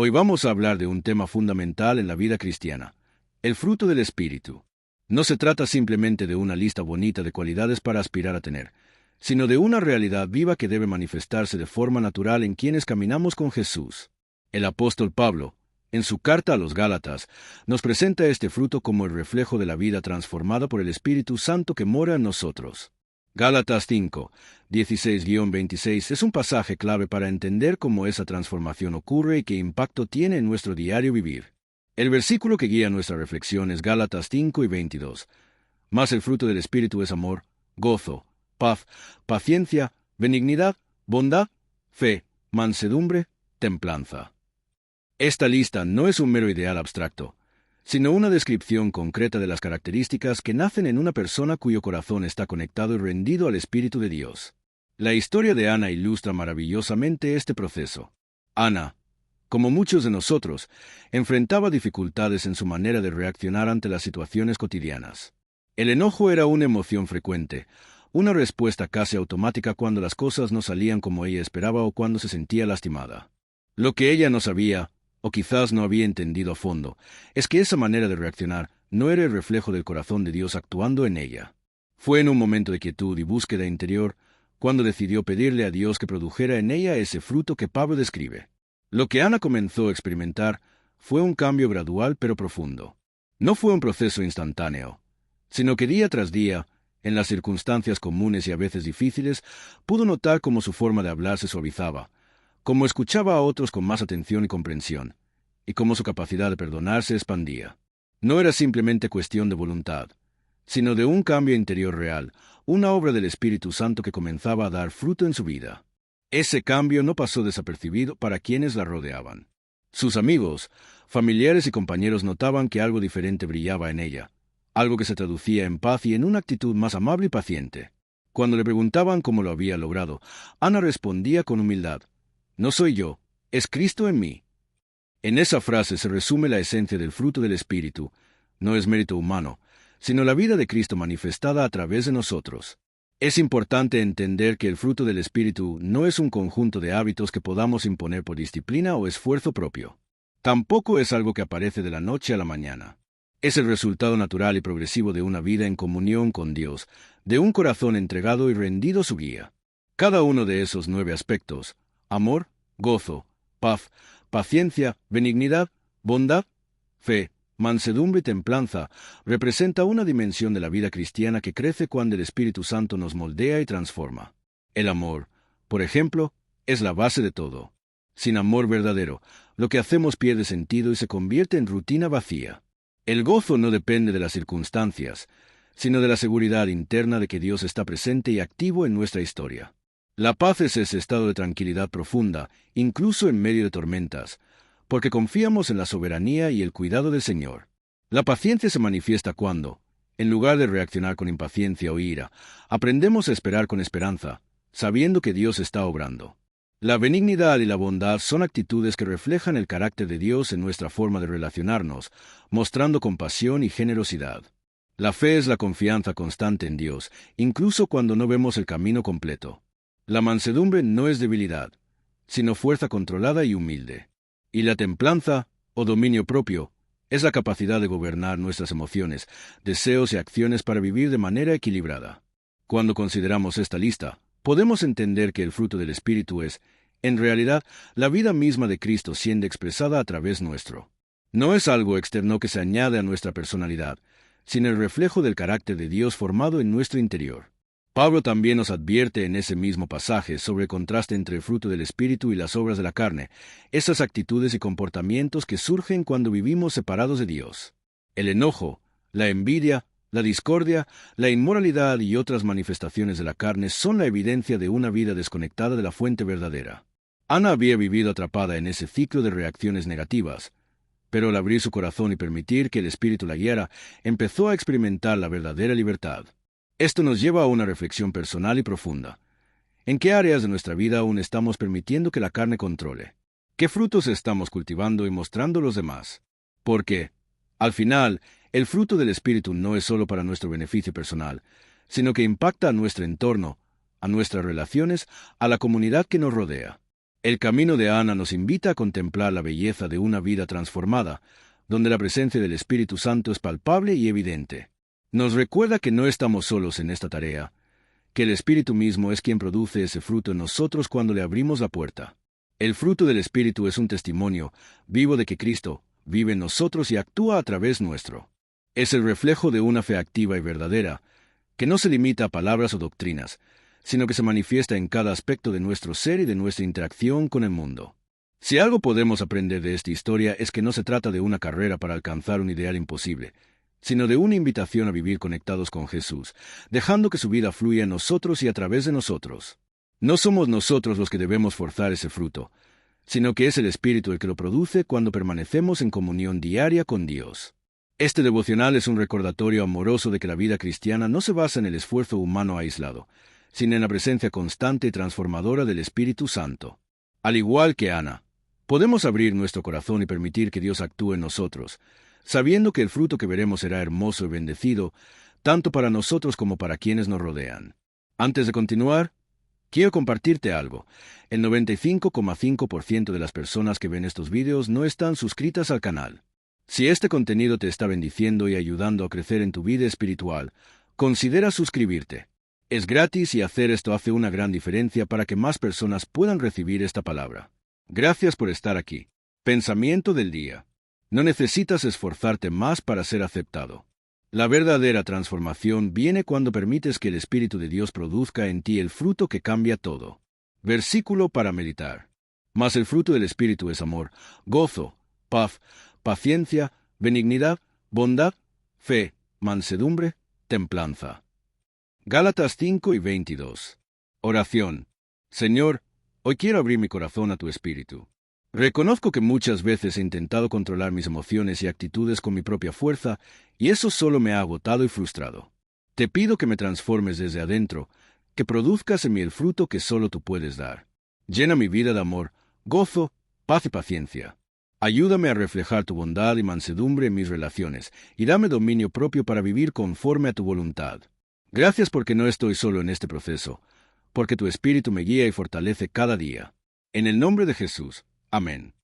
Hoy vamos a hablar de un tema fundamental en la vida cristiana, el fruto del Espíritu. No se trata simplemente de una lista bonita de cualidades para aspirar a tener, sino de una realidad viva que debe manifestarse de forma natural en quienes caminamos con Jesús. El apóstol Pablo, en su carta a los Gálatas, nos presenta este fruto como el reflejo de la vida transformada por el Espíritu Santo que mora en nosotros. Gálatas 5, 16-26 es un pasaje clave para entender cómo esa transformación ocurre y qué impacto tiene en nuestro diario vivir. El versículo que guía nuestra reflexión es Gálatas 5 y 22. Mas el fruto del Espíritu es amor, gozo, paz, paciencia, benignidad, bondad, fe, mansedumbre, templanza. Esta lista no es un mero ideal abstracto, sino una descripción concreta de las características que nacen en una persona cuyo corazón está conectado y rendido al Espíritu de Dios. La historia de Ana ilustra maravillosamente este proceso. Ana, como muchos de nosotros, enfrentaba dificultades en su manera de reaccionar ante las situaciones cotidianas. El enojo era una emoción frecuente, una respuesta casi automática cuando las cosas no salían como ella esperaba o cuando se sentía lastimada. Lo que ella no sabía, o quizás no había entendido a fondo, es que esa manera de reaccionar no era el reflejo del corazón de Dios actuando en ella. Fue en un momento de quietud y búsqueda interior cuando decidió pedirle a Dios que produjera en ella ese fruto que Pablo describe. Lo que Ana comenzó a experimentar fue un cambio gradual pero profundo. No fue un proceso instantáneo, sino que día tras día, en las circunstancias comunes y a veces difíciles, pudo notar cómo su forma de hablar se suavizaba, cómo escuchaba a otros con más atención y comprensión, y cómo su capacidad de perdonar se expandía. No era simplemente cuestión de voluntad, sino de un cambio interior real, una obra del Espíritu Santo que comenzaba a dar fruto en su vida. Ese cambio no pasó desapercibido para quienes la rodeaban. Sus amigos, familiares y compañeros notaban que algo diferente brillaba en ella, algo que se traducía en paz y en una actitud más amable y paciente. Cuando le preguntaban cómo lo había logrado, Ana respondía con humildad: «No soy yo, es Cristo en mí». En esa frase se resume la esencia del fruto del Espíritu. No es mérito humano, sino la vida de Cristo manifestada a través de nosotros. Es importante entender que el fruto del Espíritu no es un conjunto de hábitos que podamos imponer por disciplina o esfuerzo propio. Tampoco es algo que aparece de la noche a la mañana. Es el resultado natural y progresivo de una vida en comunión con Dios, de un corazón entregado y rendido a su guía. Cada uno de esos 9 aspectos, amor, gozo, paz, paciencia, benignidad, bondad, fe, mansedumbre y templanza, representa una dimensión de la vida cristiana que crece cuando el Espíritu Santo nos moldea y transforma. El amor, por ejemplo, es la base de todo. Sin amor verdadero, lo que hacemos pierde sentido y se convierte en rutina vacía. El gozo no depende de las circunstancias, sino de la seguridad interna de que Dios está presente y activo en nuestra historia. La paz es ese estado de tranquilidad profunda, incluso en medio de tormentas, porque confiamos en la soberanía y el cuidado del Señor. La paciencia se manifiesta cuando, en lugar de reaccionar con impaciencia o ira, aprendemos a esperar con esperanza, sabiendo que Dios está obrando. La benignidad y la bondad son actitudes que reflejan el carácter de Dios en nuestra forma de relacionarnos, mostrando compasión y generosidad. La fe es la confianza constante en Dios, incluso cuando no vemos el camino completo. La mansedumbre no es debilidad, sino fuerza controlada y humilde. Y la templanza, o dominio propio, es la capacidad de gobernar nuestras emociones, deseos y acciones para vivir de manera equilibrada. Cuando consideramos esta lista, podemos entender que el fruto del Espíritu es, en realidad, la vida misma de Cristo siendo expresada a través nuestro. No es algo externo que se añade a nuestra personalidad, sino el reflejo del carácter de Dios formado en nuestro interior. Pablo también nos advierte en ese mismo pasaje sobre el contraste entre el fruto del Espíritu y las obras de la carne, esas actitudes y comportamientos que surgen cuando vivimos separados de Dios. El enojo, la envidia, la discordia, la inmoralidad y otras manifestaciones de la carne son la evidencia de una vida desconectada de la fuente verdadera. Ana había vivido atrapada en ese ciclo de reacciones negativas, pero al abrir su corazón y permitir que el Espíritu la guiara, empezó a experimentar la verdadera libertad. Esto nos lleva a una reflexión personal y profunda. ¿En qué áreas de nuestra vida aún estamos permitiendo que la carne controle? ¿Qué frutos estamos cultivando y mostrando a los demás? Porque, al final, el fruto del Espíritu no es solo para nuestro beneficio personal, sino que impacta a nuestro entorno, a nuestras relaciones, a la comunidad que nos rodea. El camino de Ana nos invita a contemplar la belleza de una vida transformada, donde la presencia del Espíritu Santo es palpable y evidente. Nos recuerda que no estamos solos en esta tarea, que el Espíritu mismo es quien produce ese fruto en nosotros cuando le abrimos la puerta. El fruto del Espíritu es un testimonio vivo de que Cristo vive en nosotros y actúa a través nuestro. Es el reflejo de una fe activa y verdadera, que no se limita a palabras o doctrinas, sino que se manifiesta en cada aspecto de nuestro ser y de nuestra interacción con el mundo. Si algo podemos aprender de esta historia es que no se trata de una carrera para alcanzar un ideal imposible, sino de una invitación a vivir conectados con Jesús, dejando que su vida fluya en nosotros y a través de nosotros. No somos nosotros los que debemos forzar ese fruto, sino que es el Espíritu el que lo produce cuando permanecemos en comunión diaria con Dios. Este devocional es un recordatorio amoroso de que la vida cristiana no se basa en el esfuerzo humano aislado, sino en la presencia constante y transformadora del Espíritu Santo. Al igual que Ana, podemos abrir nuestro corazón y permitir que Dios actúe en nosotros, sabiendo que el fruto que veremos será hermoso y bendecido, tanto para nosotros como para quienes nos rodean. Antes de continuar, quiero compartirte algo. El 95,5% de las personas que ven estos vídeos no están suscritas al canal. Si este contenido te está bendiciendo y ayudando a crecer en tu vida espiritual, considera suscribirte. Es gratis y hacer esto hace una gran diferencia para que más personas puedan recibir esta palabra. Gracias por estar aquí. Pensamiento del día. No necesitas esforzarte más para ser aceptado. La verdadera transformación viene cuando permites que el Espíritu de Dios produzca en ti el fruto que cambia todo. Versículo para meditar. Mas el fruto del Espíritu es amor, gozo, paz, paciencia, benignidad, bondad, fe, mansedumbre, templanza. Gálatas 5:22. Oración. Señor, hoy quiero abrir mi corazón a tu Espíritu. Reconozco que muchas veces he intentado controlar mis emociones y actitudes con mi propia fuerza, y eso solo me ha agotado y frustrado. Te pido que me transformes desde adentro, que produzcas en mí el fruto que solo tú puedes dar. Llena mi vida de amor, gozo, paz y paciencia. Ayúdame a reflejar tu bondad y mansedumbre en mis relaciones, y dame dominio propio para vivir conforme a tu voluntad. Gracias porque no estoy solo en este proceso, porque tu Espíritu me guía y fortalece cada día. En el nombre de Jesús. Amén.